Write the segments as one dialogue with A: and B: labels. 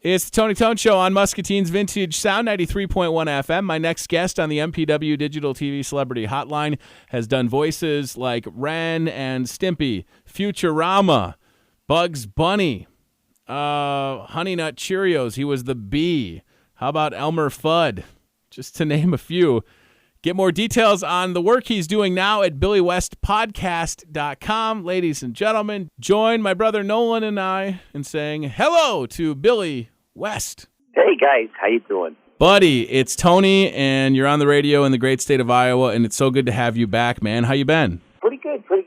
A: It's the Tony Tone Show on Muscatine's Vintage Sound, 93.1 FM. My next guest on the MPW Digital TV Celebrity Hotline has done voices like Ren and Stimpy, Futurama, Bugs Bunny, Honey Nut Cheerios. He was the bee. How about Elmer Fudd? Just to name a few. Get more details on the work he's doing now at BillyWestPodcast.com. Ladies and gentlemen, join my brother Nolan and I in saying hello to Billy West.
B: Hey, guys. How you doing?
A: Buddy, it's Tony, and you're on the radio in the great state of Iowa, and it's so good to have you back, man. How you been?
B: Pretty good. Pretty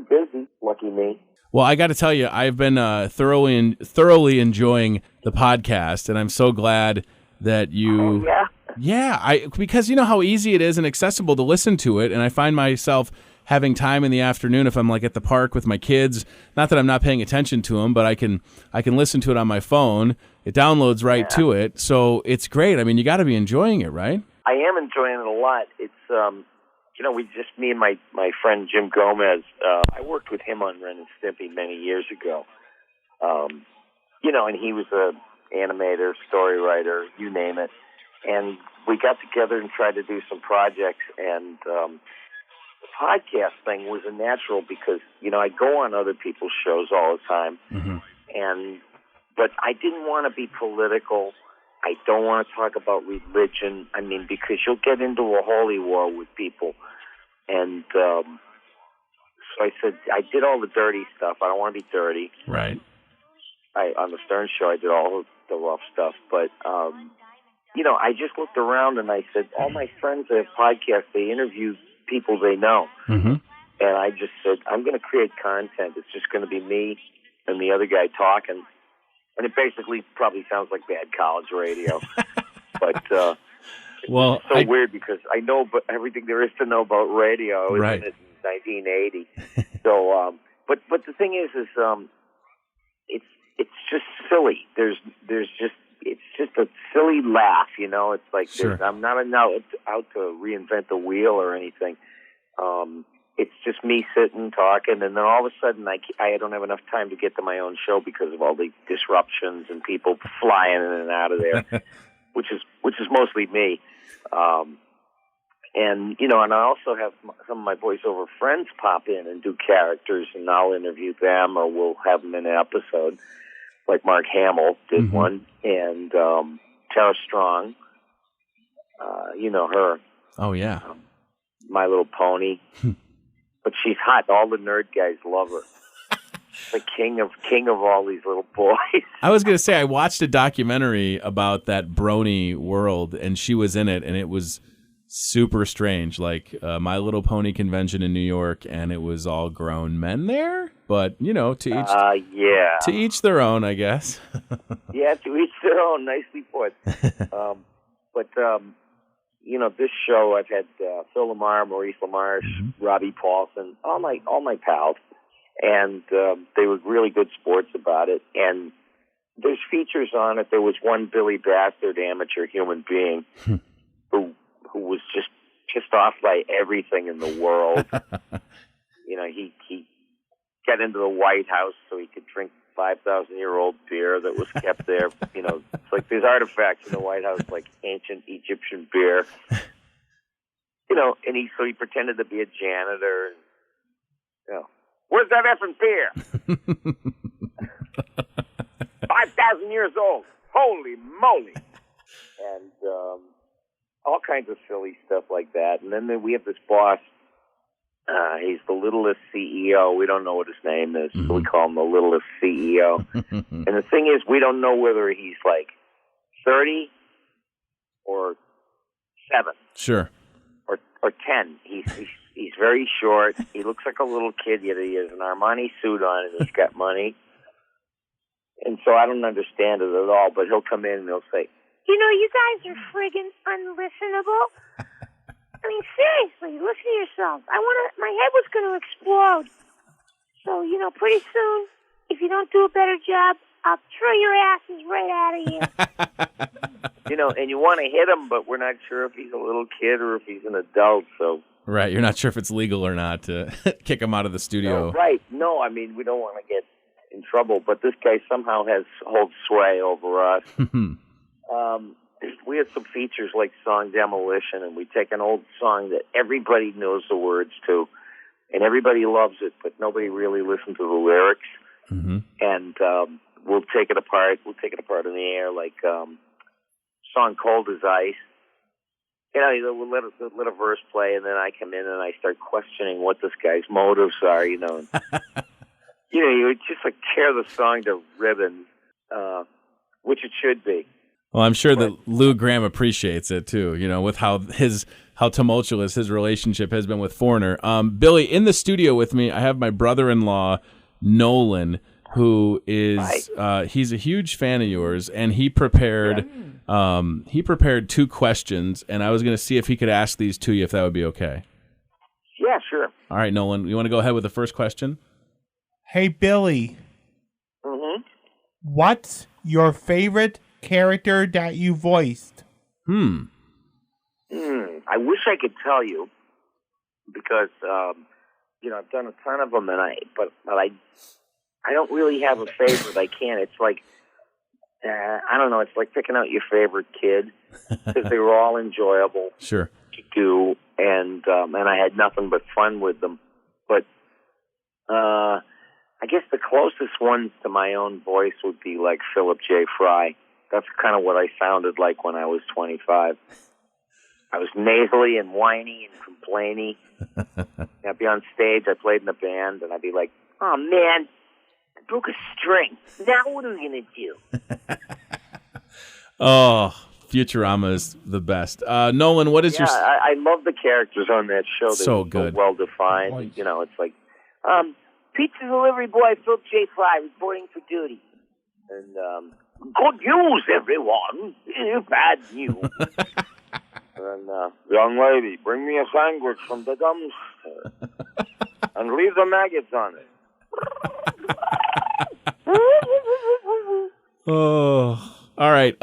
B: busy. Lucky me.
A: Well, I got to tell you, I've been thoroughly enjoying the podcast, and I'm so glad that you...
B: Oh, yeah?
A: Yeah, because you know how easy it is and accessible to listen to it, and I find myself having time in the afternoon if I'm like at the park with my kids. Not that I'm not paying attention to them, but I can listen to it on my phone. It downloads right to it, so it's great. I mean, you got to be enjoying it, right?
B: I am enjoying it a lot. It's me and my friend Jim Gomez. I worked with him on Ren and Stimpy many years ago. And he was a animator, story writer, you name it. And we got together and tried to do some projects, and the podcast thing was a natural because, I go on other people's shows all the time, but I didn't want to be political. I don't want to talk about religion. I mean, because you'll get into a holy war with people. And so I said, I did all the dirty stuff. I don't want to be dirty.
A: Right.
B: On the Stern Show, I did all the rough stuff, but... I just looked around and I said, all my friends that have podcasts, they interview people they know. Mm-hmm. And I just said, I'm going to create content. It's just going to be me and the other guy talking. And it basically probably sounds like bad college radio. But it's so weird because I know everything there is to know about radio. I was in it in 1980. So, but the thing is it's just silly. It's just a silly laugh, It's like I'm not out to reinvent the wheel or anything. It's just me sitting, talking, and then all of a sudden I don't have enough time to get to my own show because of all the disruptions and people flying in and out of there, which is mostly me. And I also have some of my voiceover friends pop in and do characters, and I'll interview them or we'll have them in an episode. Like Mark Hamill did one, and Tara Strong, her.
A: Oh, yeah.
B: My Little Pony. But she's hot. All the nerd guys love her. The king of all these little boys.
A: I was going to say, I watched a documentary about that brony world, and she was in it, and it was super strange. Like My Little Pony convention in New York, and it was all grown men there. But, to each their own, I guess.
B: Yeah, to each their own. Nicely put. This show, I've had Phil Lamar, Maurice LaMarche, Robbie Paulson, all my pals. And they were really good sports about it. And there's features on it. There was one Billy Bastard, amateur human being, who was just pissed off by everything in the world. He got into the White House so he could drink 5,000-year-old beer that was kept there. It's like there's artifacts in the White House, like ancient Egyptian beer. And he pretended to be a janitor. And, where's that effing beer? 5,000 years old. Holy moly! And all kinds of silly stuff like that. And then we have this boss. He's the littlest CEO. We don't know what his name is, so we call him the littlest CEO. And the thing is, we don't know whether he's like 30 or 7.
A: Sure.
B: Or 10. He's very short. He looks like a little kid, yet he has an Armani suit on and he's got money. And so I don't understand it at all, but he'll come in and he'll say,
C: you guys are friggin' unlistenable. I mean, seriously, listen to yourselves. My head was going to explode. So, pretty soon, if you don't do a better job, I'll throw your asses right out of here.
B: And you want to hit him, but we're not sure if he's a little kid or if he's an adult, so...
A: Right, you're not sure if it's legal or not to kick him out of the studio.
B: No, right. No, I mean, we don't want to get in trouble, but this guy somehow holds sway over us. We had some features like song Demolition, and we take an old song that everybody knows the words to, and everybody loves it, but nobody really listens to the lyrics. And we'll take it apart. We'll take it apart in the air, like song Cold as Ice. We'll let a verse play, and then I come in and I start questioning what this guy's motives are, You would just like tear the song to ribbons, which it should be.
A: Well, I'm sure that Lou Gramm appreciates it too, with how tumultuous his relationship has been with Foreigner. Billy, in the studio with me, I have my brother-in-law, Nolan, who is he's a huge fan of yours, and he prepared 2 questions, and I was going to see if he could ask these to you, if that would be okay.
B: Yeah, sure.
A: All right, Nolan, you want to go ahead with the first question?
D: Hey, Billy. What's your favorite character that you voiced?
B: I wish I could tell you, because I've done a ton of them, but I don't really have a favorite. I can't. It's like I don't know. It's like picking out your favorite kid, because they were all enjoyable.
A: Sure.
B: To do, and I had nothing but fun with them. But I guess the closest ones to my own voice would be like Philip J. Fry. That's kind of what I sounded like when I was 25. I was nasally and whiny and complainy. I'd be on stage, I played in a band, and I'd be like, "Oh, man, I broke a string. Now what are we going to do?"
A: Oh, Futurama is the best. Nolan, what is your...
B: I love the characters on that show. They're
A: so good.
B: So well-defined. It's like, pizza delivery boy Philip J. Fry reporting for duty. And, good news, everyone. Bad news. And, young lady, bring me a sandwich from the dumpster. And leave the maggots on it.
A: Oh, all right.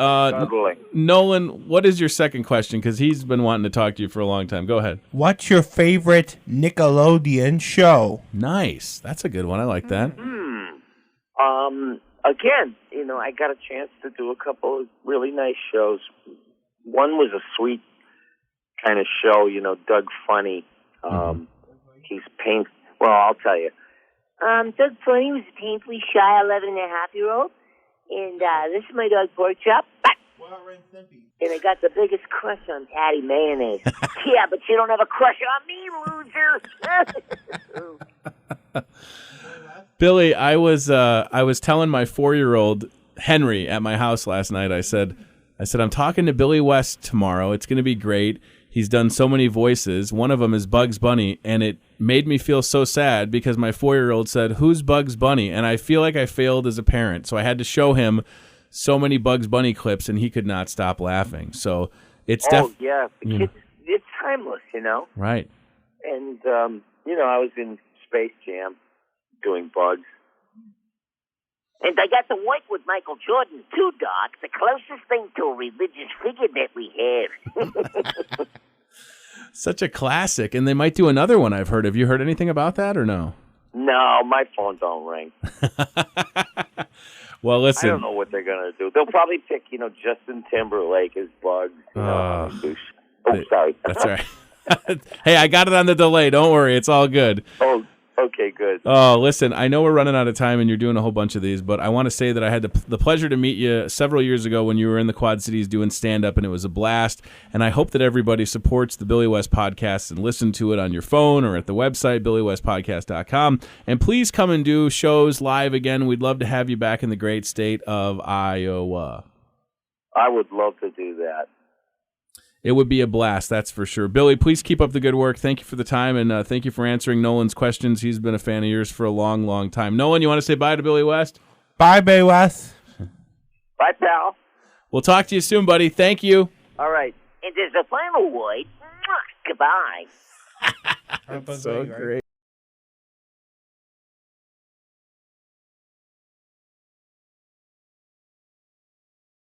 A: Nolan, what is your second question? Because he's been wanting to talk to you for a long time. Go ahead.
D: What's your favorite Nickelodeon show?
A: Nice. That's a good one. I like that.
B: Again, I got a chance to do a couple of really nice shows. One was a sweet kind of show, Doug Funnie. He's well, I'll tell you. Doug Funnie was a painfully shy 11-and-a-half-year-old. And this is my dog, Pork Chop.
D: Ren Stimpy.
B: And I got the biggest crush on Patty Mayonnaise. Yeah, but you don't have a crush on me, loser.
A: Billy, I was telling my 4-year-old Henry at my house last night. I said I'm talking to Billy West tomorrow. It's going to be great. He's done so many voices. One of them is Bugs Bunny, and it made me feel so sad because my 4-year-old said, "Who's Bugs Bunny?" And I feel like I failed as a parent. So I had to show him so many Bugs Bunny clips, and he could not stop laughing. So it's
B: it's timeless,
A: Right.
B: And I was in Space Jam doing Bugs. And I got to work with Michael Jordan, too, Doc. The closest thing to a religious figure that we have.
A: Such a classic. And they might do another one, I've heard. Have you heard anything about that or no?
B: No, my phone don't ring.
A: Well, listen.
B: I don't know what they're going to do. They'll probably pick, Justin Timberlake as Bugs. Sorry.
A: That's all right. Hey, I got it on the delay. Don't worry. It's all good.
B: Oh, okay, good.
A: Oh, listen, I know we're running out of time and you're doing a whole bunch of these, but I want to say that I had the pleasure to meet you several years ago when you were in the Quad Cities doing stand-up, and it was a blast. And I hope that everybody supports the Billy West Podcast and listen to it on your phone or at the website, billywestpodcast.com. And please come and do shows live again. We'd love to have you back in the great state of Iowa.
B: I would love to do that.
A: It would be a blast, that's for sure. Billy, please keep up the good work. Thank you for the time, and thank you for answering Nolan's questions. He's been a fan of yours for a long, long time. Nolan, you want to say bye to Billy West?
D: Bye, Billy West.
B: Bye, pal.
A: We'll talk to you soon, buddy. Thank you.
B: All right. And there's a final word. Goodbye.
A: That's so great.